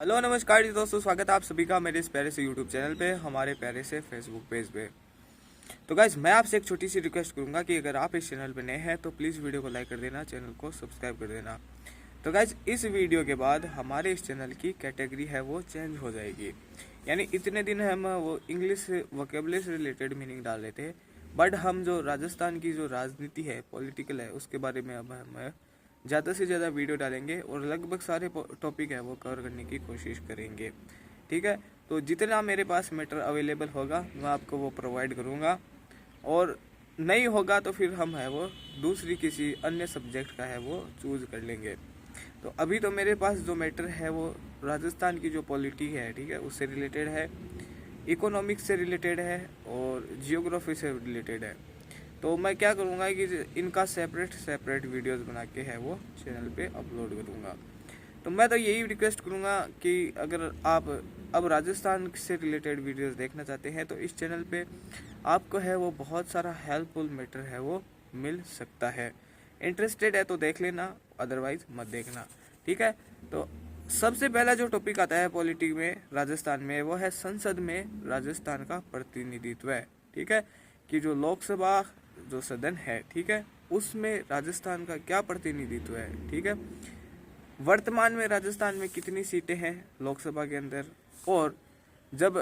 Hello नमस्कार जी दोस्तों, स्वागत है आप सभी का मेरे इस प्यारे से यूट्यूब चैनल पे, हमारे प्यारे से फेसबुक पेज पे। तो गाइज मैं आपसे एक छोटी सी रिक्वेस्ट करूंगा कि अगर आप इस चैनल पे नए हैं तो प्लीज़ वीडियो को लाइक कर देना, चैनल को सब्सक्राइब कर देना। तो गाइज इस वीडियो के बाद हमारे इस चैनल की कैटेगरी है वो चेंज हो जाएगी। यानी इतने दिन हम वो इंग्लिश वोकेबलरी से रिलेटेड मीनिंग डाल रहे थे, बट हम जो राजस्थान की जो राजनीति है, पॉलिटिकल है, उसके बारे में अब हम ज़्यादा से ज़्यादा वीडियो डालेंगे और लगभग सारे टॉपिक है वो कवर करने की कोशिश करेंगे। ठीक है, तो जितना मेरे पास मैटर अवेलेबल होगा मैं आपको वो प्रोवाइड करूँगा, और नहीं होगा तो फिर हम है वो दूसरी किसी अन्य सब्जेक्ट का है वो चूज़ कर लेंगे। तो अभी तो मेरे पास जो मैटर है वो राजस्थान की जो पॉलिटी है, ठीक है, उससे रिलेटेड है, इकोनॉमिक्स से रिलेटेड है और जियोग्राफी से रिलेटेड है। तो मैं क्या करूँगा कि इनका सेपरेट वीडियोस बना के है वो चैनल पे अपलोड करूँगा। तो मैं तो यही रिक्वेस्ट करूँगा कि अगर आप अब राजस्थान से रिलेटेड वीडियोस देखना चाहते हैं तो इस चैनल पे आपको है वो बहुत सारा हेल्पफुल मैटर है वो मिल सकता है। इंटरेस्टेड है तो देख लेना, अदरवाइज मत देखना। ठीक है, तो सबसे पहला जो टॉपिक आता है पॉलिटिक्स में राजस्थान में वो है संसद में राजस्थान का प्रतिनिधित्व। ठीक है, कि जो लोकसभा जो सदन है, ठीक है, उसमें राजस्थान का क्या प्रतिनिधित्व है। ठीक है, वर्तमान में राजस्थान में कितनी सीटें हैं लोकसभा के अंदर, और जब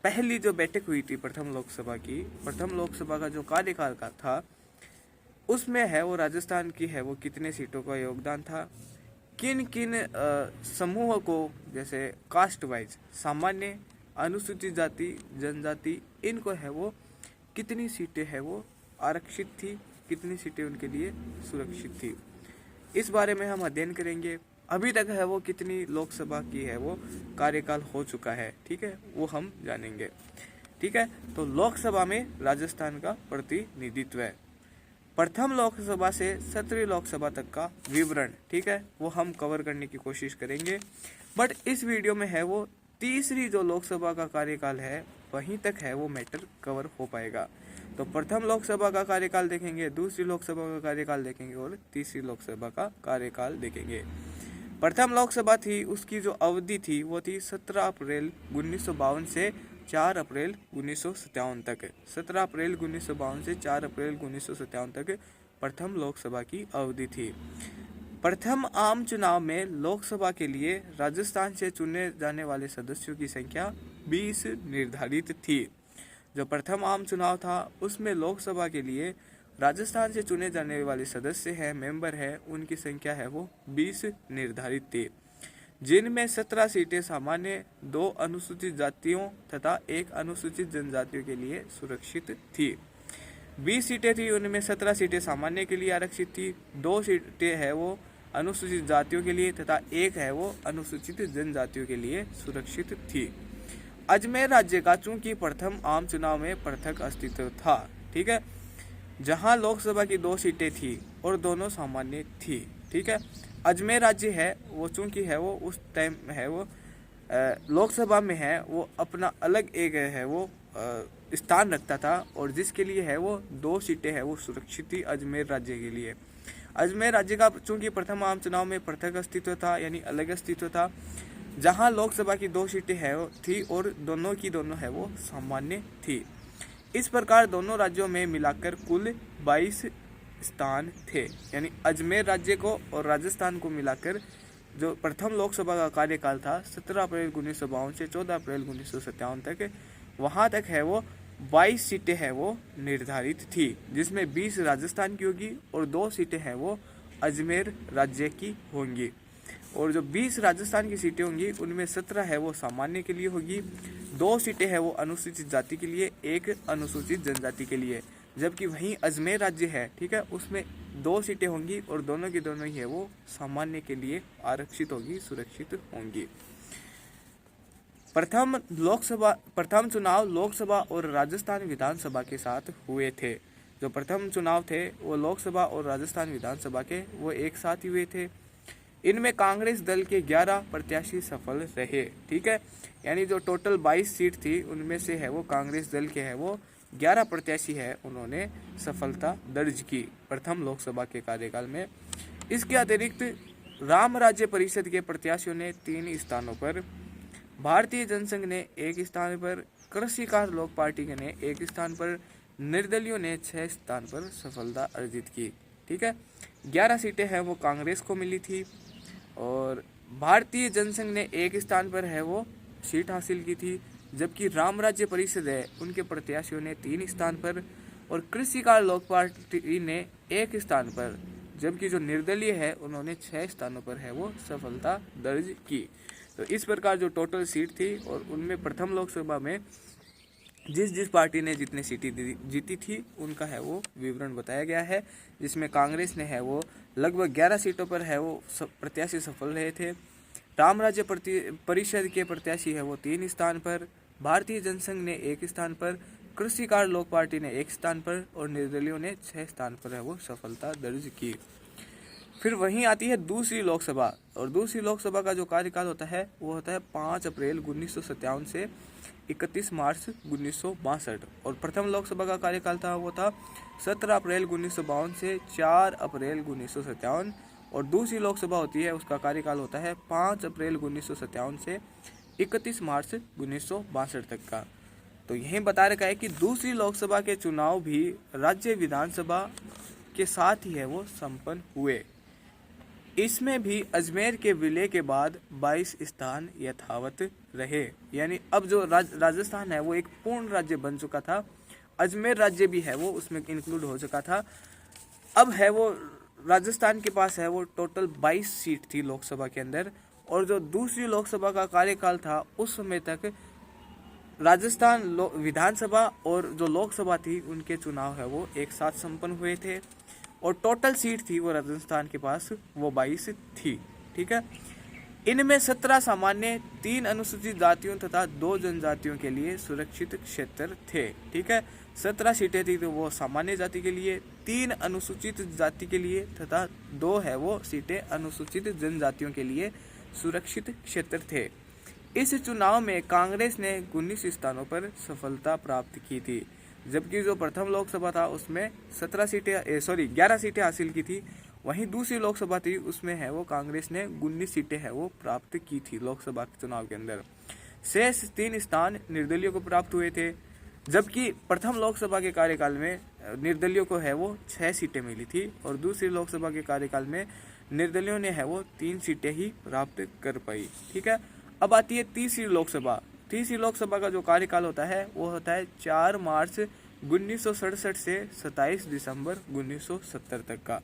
पहली जो बैठक हुई थी प्रथम लोकसभा का जो कार्यकाल का था, उसमें है वो राजस्थान की है वो कितने सीटों का योगदान था, किन किन समूहों को, जैसे कास्ट वाइज सामान्य, अनुसूचित जाति, जनजाति, इनको है वो कितनी सीटें है वो आरक्षित थी, कितनी सीटें उनके लिए सुरक्षित थी, इस बारे में हम अध्ययन करेंगे। अभी तक है वो कितनी लोकसभा की है वो कार्यकाल हो चुका है, ठीक है, वो हम जानेंगे। ठीक है, तो लोकसभा में राजस्थान का प्रतिनिधित्व है। प्रथम लोकसभा से 17वीं लोकसभा तक का विवरण, ठीक है, वो हम कवर करने की कोशिश करेंगे। बट इस वीडियो में है वो तीसरी जो लोकसभा का कार्यकाल है वहीं तक है वो मैटर कवर हो पाएगा। तो प्रथम लोकसभा का कार्यकाल देखेंगे, दूसरी लोकसभा का कार्यकाल देखेंगे और तीसरी लोकसभा का कार्यकाल देखेंगे। प्रथम लोकसभा थी, उसकी जो अवधि थी वो थी 17 अप्रैल 1952 से 4 अप्रैल 1957 तक। 17 अप्रैल 1952 से 4 अप्रैल 1957 तक प्रथम लोकसभा की अवधि थी। प्रथम आम चुनाव में लोकसभा के लिए राजस्थान से चुने जाने वाले सदस्यों की संख्या 20 निर्धारित थी। जो प्रथम आम चुनाव था उसमें लोकसभा के लिए राजस्थान से चुने जाने वाले सदस्य हैं, मेंबर हैं, उनकी संख्या है वो 20 निर्धारित थी, जिनमें 17 सीटें सामान्य, 2 अनुसूचित जातियों तथा 1 अनुसूचित जनजातियों के लिए सुरक्षित थी। 20 सीटें थी, उनमें 17 सीटें सामान्य के लिए आरक्षित थी, 2 सीटें है वो अनुसूचित जातियों के लिए तथा 1 है वो अनुसूचित जनजातियों के लिए सुरक्षित थी। अजमेर राज्य का चूंकि प्रथम आम चुनाव में पृथक अस्तित्व था, ठीक है, जहां लोकसभा की 2 सीटें थी और दोनों सामान्य थी। ठीक है, अजमेर राज्य है वो चूंकि है वो उस टाइम है वो लोकसभा में है वो अपना अलग एक है वो स्थान रखता था, और जिसके लिए है वो 2 सीटें है वो सुरक्षित थी अजमेर राज्य के लिए। अजमेर राज्य का चूंकि प्रथम आम चुनाव में पृथक अस्तित्व था, यानी अलग अस्तित्व था, जहां लोकसभा की 2 सीटें है थी और दोनों की दोनों है वो सामान्य थी। इस प्रकार दोनों राज्यों में मिलाकर कुल 22 स्थान थे, यानी अजमेर राज्य को और राजस्थान को मिलाकर जो प्रथम लोकसभा का कार्यकाल था 17 अप्रैल 1952 से 14 अप्रैल 1957 तक, वहां तक है वो 22 सीटें है वो निर्धारित थी, जिसमें 20 राजस्थान की होगी और 2 सीटें हैं वो अजमेर राज्य की होंगी। और जो 20 राजस्थान की सीटें होंगी उनमें 17 है वो सामान्य के लिए होगी, 2 सीटें है वो अनुसूचित जाति के लिए, 1 अनुसूचित जनजाति के लिए। जबकि वहीं अजमेर राज्य है, ठीक है, उसमें 2 सीटें होंगी और दोनों की दोनों ही है वो सामान्य के लिए आरक्षित होगी, सुरक्षित होंगी। प्रथम चुनाव लोकसभा और राजस्थान विधानसभा के साथ हुए थे। जो प्रथम चुनाव थे वो लोकसभा और राजस्थान विधानसभा के वो एक साथ ही हुए थे। इनमें कांग्रेस दल के 11 प्रत्याशी सफल रहे। ठीक है, यानी जो टोटल 22 सीट थी उनमें से है वो कांग्रेस दल के है वो 11 प्रत्याशी है उन्होंने सफलता दर्ज की प्रथम लोकसभा के कार्यकाल में। इसके अतिरिक्त राम राज्य परिषद के प्रत्याशियों ने 3 स्थानों पर, भारतीय जनसंघ ने 1 स्थान पर, कृषि कार्य लोक पार्टी ने 1 स्थान पर, निर्दलियों ने 6 स्थान पर सफलता अर्जित की। ठीक है, 11 सीटें हैं वो कांग्रेस को मिली थी और भारतीय जनसंघ ने 1 स्थान पर है वो सीट हासिल की थी, जबकि राम राज्य परिषद है उनके प्रत्याशियों ने 3 स्थान पर और कृषि कार्य लोक पार्टी ने 1 स्थान पर, जबकि जो निर्दलीय है उन्होंने 6 स्थानों पर है वो सफलता दर्ज की। तो इस प्रकार जो टोटल सीट थी और उनमें प्रथम लोकसभा में जिस पार्टी ने जितने सीटें जीती थी उनका है वो विवरण बताया गया है, जिसमें कांग्रेस ने है वो लगभग 11 सीटों पर है वो प्रत्याशी सफल रहे थे। राम राज्य परिषद के प्रत्याशी है वो 3 स्थान पर, भारतीय जनसंघ ने 1 स्थान पर, कृषि कार्य लोक पार्टी ने 1 स्थान पर और निर्दलियों ने 6 स्थान पर है वो सफलता दर्ज की। फिर वहीं आती है दूसरी लोकसभा, और दूसरी लोकसभा का जो कार्यकाल होता है वो होता है 5 अप्रैल 1957 से 31 मार्च 1962 और प्रथम लोकसभा का कार्यकाल था वो था 17 अप्रैल 1952 से 4 अप्रैल 1957 और दूसरी लोकसभा होती है उसका कार्यकाल होता है 5 अप्रैल 1957 से 31 मार्च 1962 तक का। तो यही बता रखा है कि दूसरी लोकसभा के चुनाव भी राज्य विधानसभा के साथ ही है वो संपन्न हुए। इसमें भी अजमेर के विलय के बाद 22 स्थान यथावत रहे, यानी अब जो राजस्थान है वो एक पूर्ण राज्य बन चुका था, अजमेर राज्य भी है वो उसमें इंक्लूड हो चुका था। अब है वो राजस्थान के पास है वो टोटल 22 सीट थी लोकसभा के अंदर, और जो दूसरी लोकसभा का कार्यकाल था उस समय तक राजस्थान विधानसभा और जो लोकसभा थी उनके चुनाव है वो एक साथ संपन्न हुए थे और टोटल सीट थी वो राजस्थान के पास वो 22 थी। ठीक है, इनमें 17 सामान्य, 3 अनुसूचित जातियों तथा 2 जनजातियों के लिए सुरक्षित क्षेत्र थे। ठीक है, 17 सीटें थी तो वो सामान्य जाति के लिए, 3 अनुसूचित जाति के लिए तथा 2 है वो सीटें अनुसूचित जनजातियों के लिए सुरक्षित क्षेत्र थे। इस चुनाव में कांग्रेस ने 19 स्थानों पर सफलता प्राप्त की थी, जबकि जो प्रथम लोकसभा था उसमें 11 सीटें हासिल की थी। वहीं दूसरी लोकसभा थी उसमें है वो कांग्रेस ने 19 सीटें है वो प्राप्त की थी लोकसभा के चुनाव के अंदर। शेष 3 स्थान निर्दलियों को प्राप्त हुए थे, जबकि प्रथम लोकसभा के कार्यकाल में निर्दलियों को है वो 6 सीटें मिली थी और दूसरी लोकसभा के कार्यकाल में निर्दलियों ने है वो 3 सीटें ही प्राप्त कर पाई। ठीक है, अब आती है तीसरी लोकसभा। तीसरी लोकसभा का जो कार्यकाल होता है वो होता है 4 मार्च 1967 से 27 दिसंबर 1970 तक का।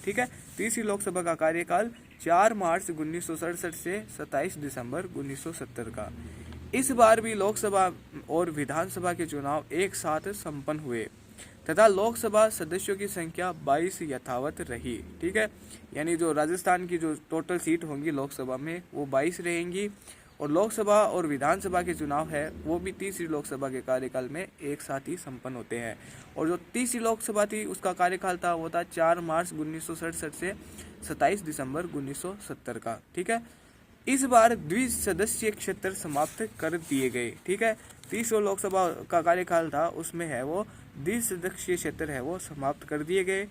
ठीक है, तीसरी लोकसभा का कार्यकाल 4 मार्च 1967 से 27 दिसंबर 1970 का। इस बार भी लोकसभा और विधानसभा के चुनाव एक साथ संपन्न हुए तथा लोकसभा सदस्यों की संख्या 22 यथावत रही। ठीक है, यानी जो राजस्थान की जो टोटल सीट होंगी लोकसभा में वो 22 रहेंगी और लोकसभा और विधानसभा के चुनाव है वो भी तीसरी लोकसभा के कार्यकाल में एक साथ ही संपन्न होते हैं। और जो तीसरी लोकसभा थी उसका कार्यकाल था वो था 4 मार्च 1967 से 27 दिसंबर 1970 का। ठीक है, इस बार द्विसदस्यीय क्षेत्र समाप्त कर दिए गए। ठीक है, तीसरी लोकसभा का कार्यकाल था उसमें है वो द्विसदस्यीय क्षेत्र है वो समाप्त कर दिए गए।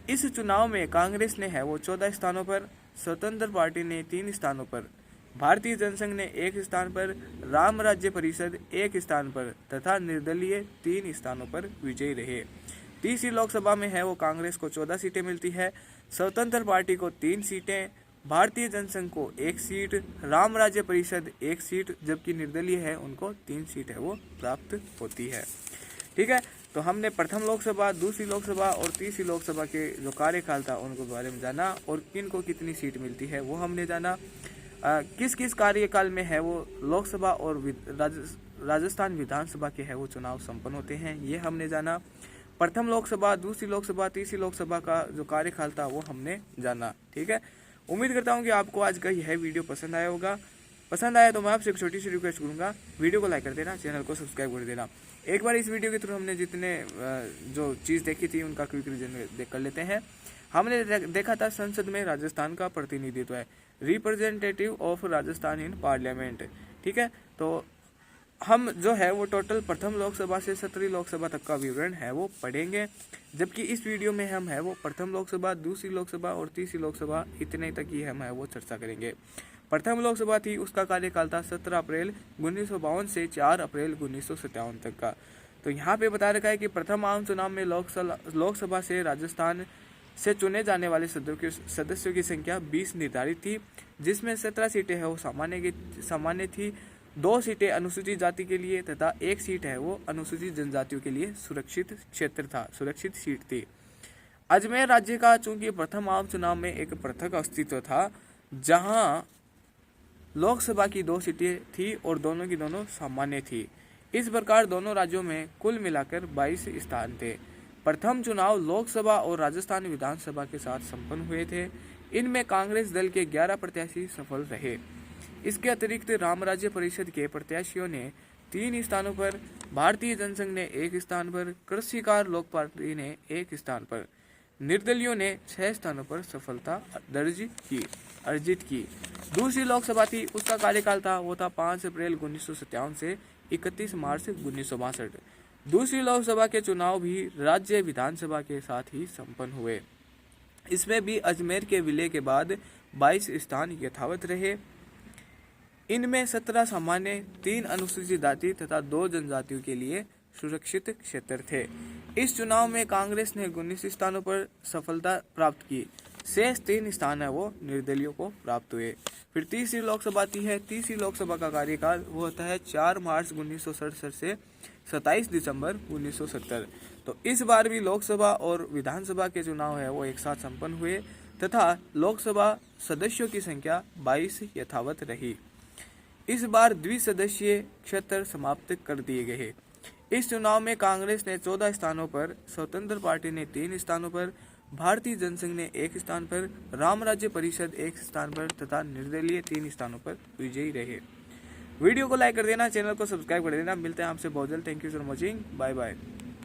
इस चुनाव में कांग्रेस ने है वो 14 स्थानों पर, स्वतंत्र पार्टी ने 3 स्थानों पर, भारतीय जनसंघ ने 1 स्थान पर, राम राज्य परिषद 1 स्थान पर तथा निर्दलीय 3 स्थानों पर विजयी रहे। तीसरी लोकसभा में है वो कांग्रेस को 14 सीटें मिलती है, स्वतंत्र पार्टी को 3 सीटें, भारतीय जनसंघ को 1 सीट, राम राज्य परिषद 1 सीट, जबकि निर्दलीय है उनको 3 सीट है वो प्राप्त होती है। ठीक है, तो हमने प्रथम लोकसभा, दूसरी लोकसभा और तीसरी लोकसभा के जो कार्यकाल था उनको बारे में जाना और किनको कितनी सीट मिलती है वो हमने जाना। किस किस कार्यकाल में है वो लोकसभा और राजस्थान विधानसभा के है वो चुनाव संपन्न होते हैं ये हमने जाना। प्रथम लोकसभा, दूसरी लोकसभा, तीसरी लोकसभा का जो कार्यकाल था वो हमने जाना। ठीक है, उम्मीद करता हूँ कि आपको आज का यह वीडियो पसंद आया होगा। पसंद आया तो मैं आपसे एक छोटी सी रिक्वेस्ट करूँगा, वीडियो को लाइक कर देना, चैनल को सब्सक्राइब कर देना। एक बार इस वीडियो के थ्रू हमने जितने जो चीज़ देखी थी उनका क्विक रिविजन कर लेते हैं। हमने देखा था संसद में राजस्थान का प्रतिनिधित्व है, representative of Rajasthan in parliament. ठीक है, तो हम जो है वो टोटल प्रथम लोकसभा से 17वीं लोकसभा तक का विवरण है वो पढ़ेंगे, जबकि इस वीडियो में हम है वो प्रथम लोकसभा, दूसरी लोकसभा और तीसरी लोकसभा इतने तक ही हम है वो चर्चा करेंगे। प्रथम लोकसभा थी, उसका कार्यकाल था 17 अप्रैल 1952 से 4 अप्रैल 1957 तक का। तो यहाँ पे बता रखा है कि प्रथम आम चुनाव में लोकसभा से राजस्थान से चुने जाने वाले सदस्यों की संख्या 20 निर्धारित थी, जिसमें 17 सीटें है वो सामान्य थी, 2 सीटें अनुसूचित जाति के लिए तथा 1 सीट है वो अनुसूचित जनजातियों के लिए सुरक्षित सीट थी। अजमेर राज्य का चूंकि प्रथम आम चुनाव में एक पृथक अस्तित्व था, जहां लोकसभा की 2 सीटें थी और दोनों की दोनों सामान्य थी। इस प्रकार दोनों राज्यों में कुल मिलाकर 22 स्थान थे। प्रथम चुनाव लोकसभा और राजस्थान विधानसभा के साथ संपन्न हुए थे। इनमें कांग्रेस दल के 11 प्रत्याशी सफल रहे। इसके अतिरिक्त राम राज्य परिषद के प्रत्याशियों ने 3 स्थानों पर, भारतीय जनसंघ ने 1 स्थान पर, कृषिकार लोक पार्टी ने 1 स्थान पर, निर्दलियों ने 6 स्थानों पर सफलता अर्जित की। दूसरी लोकसभा थी, उसका कार्यकाल था वो था 5 अप्रैल 1957 से 31 मार्च 1962। दूसरी लोकसभा के चुनाव भी राज्य विधानसभा के साथ ही संपन्न हुए। इसमें भी अजमेर के विलय के बाद 22 स्थान यथावत रहे। इनमें 17 सामान्य, 3 अनुसूचित जाति तथा 2 जनजातियों के लिए सुरक्षित क्षेत्र थे। इस चुनाव में कांग्रेस ने 19 स्थानों पर सफलता प्राप्त की, शेष 3 स्थान है वो निर्दलियों को प्राप्त हुए। फिर तीसरी लोकसभा आती है। तीसरी लोकसभा का कार्यकाल वो होता है 4 मार्च 1967 से 27 दिसंबर 1970। तो इस बार भी लोकसभा और विधानसभा के चुनाव है वो एक साथ संपन्न हुए तथा लोकसभा सदस्यों की संख्या 22 यथावत रही। इस बार द्विसदस्यीय क्षेत्र समाप्त कर दिए गए। इस चुनाव में कांग्रेस ने 14 स्थानों पर, स्वतंत्र पार्टी ने 3 स्थानों पर, भारतीय जनसंघ ने 1 स्थान पर, राम राज्य परिषद 1 स्थान पर तथा निर्दलीय 3 स्थानों पर विजयी रहे। वीडियो को लाइक कर देना, चैनल को सब्सक्राइब कर देना। मिलते हैं आपसे बहुत जल्द। Thank you for watching. Bye bye.